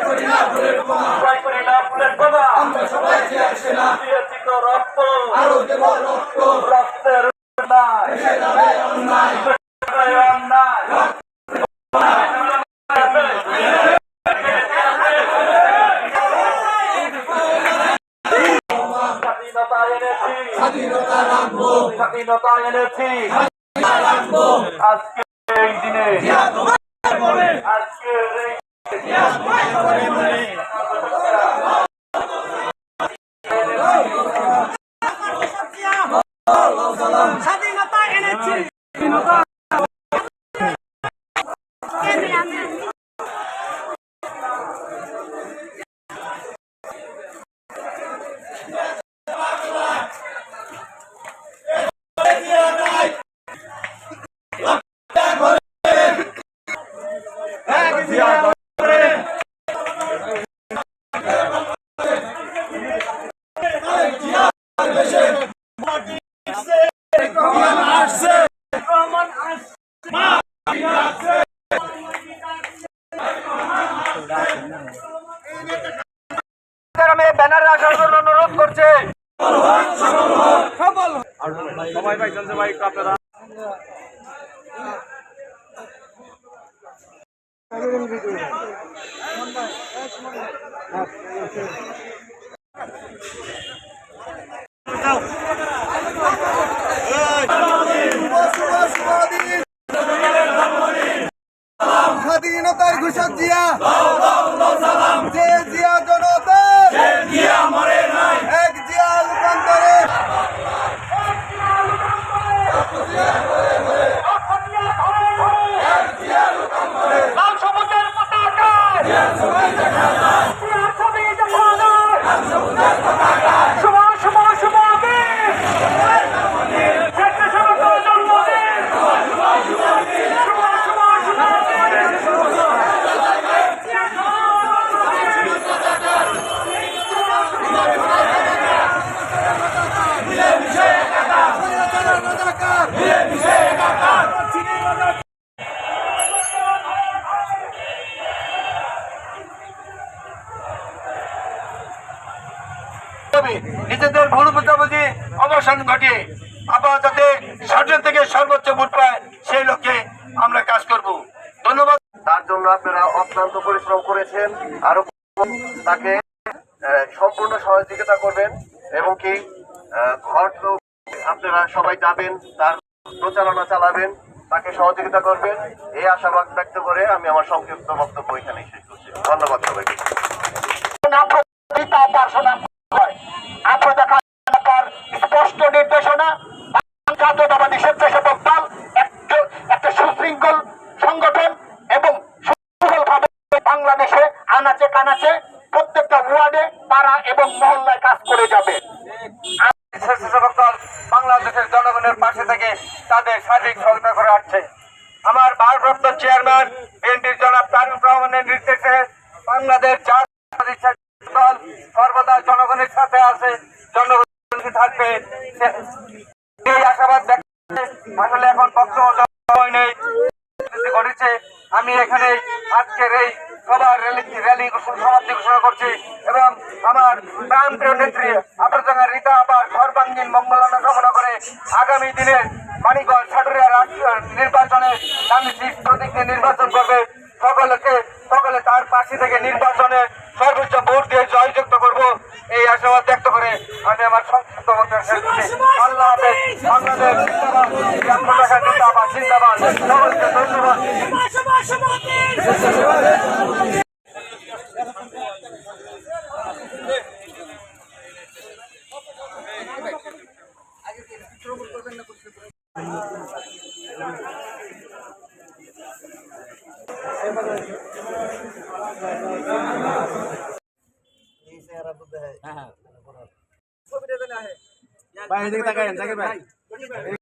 করি না ফুলের বোমা আমরা সবাই জিয়ার সেনা দিয়েছি তো রক্ত আরো দেব রক্ত রক্তের নাই এসে যাবে অন্যায় অন্যায় স্বাধীনতা রাখবো স্বাধীনতা এনেছি আজকে এই দিনে আজকে স্বাধীনতা এনেছি ব্যানার রাখার জন্য অনুরোধ করছে সবাই ভাই চলছে ভাই আপনারা স্বাধীনতার ঘোষক জিয়া যে জিয়া জনতা এক জিয়া রূপান্তরে নিজেদের ভুল বুঝাবুঝি অবসান ঘটিয়ে আবার যাতে সরকার থেকে সর্বোচ্চ ভোট পায় সেই লক্ষ্যে আমরা কাজ করব। ধন্যবাদ। তার জন্য আপনারা অক্লান্ত পরিশ্রম করেছেন, আরো তাকে সম্পূর্ণ সহযোগিতা করবেন এবং কি ঘর আপনারা সবাই যাবেন, তার প্রচারণা চালাবেন, তাকে সহযোগিতা করবেন, এই আশাবাদ ব্যক্ত করে আমি আমার সংক্ষিপ্ত বক্তব্য এখানে শেষ করছি। ধন্যবাদ সবাইকে। স্পষ্ট নির্দেশনা জাতীয়তাবাদী স্বেচ্ছাসেবক দল একটা সুশৃঙ্খল সংগঠন এবং সুশৃঙ্খলভাবে বাংলাদেশে আনাচে কানাচে প্রত্যেকটা ওয়ার্ডে পাড়া এবং মহল্লায় কাজ করে যাবে। স্বেচ্ছাসেবক দল বাংলাদেশের জনগণের পাশে থেকে তাদের সার্বিক সহযোগিতা করে আসছে। আমার ভারপ্রাপ্ত চেয়ারম্যান বিএনপির জনাব তারেক রহমানের নির্দেশে বাংলাদেশ জাতীয়তাবাদী দল সর্বদা জনগণের সাথে আছে, জনগণ থাকবে এই আশাবাদ আসলে এখন বক্তব্য নেই ঘটেছে। আমি এখানে আজকের এই সবার র্যালি সমাপ্তি ঘোষণা করছি এবং আমার প্রাণপ্রিয় নেত্রী আপনার রীতা আবার সর্বাঙ্গীন মঙ্গলনা কামনা করে আগামী দিনের মানিকগঞ্জ সাটুরিয়া নির্বাচনে প্রতীক নির্বাচন করবে। সকলে তার পাশে থেকে নির্বাচনে সর্বোচ্চ ভোট দিয়ে জয়যুক্ত করবো এই আশাবাদ ব্যক্ত করে আমি আমার সংক্ষিপ্ত বক্তব্য শেষ করছি। আল্লাহ হাফেজ। বাংলাদেশ জিন্দাবাদ, জিন্দাবাদ। সকলকে ধন্যবাদ। भाई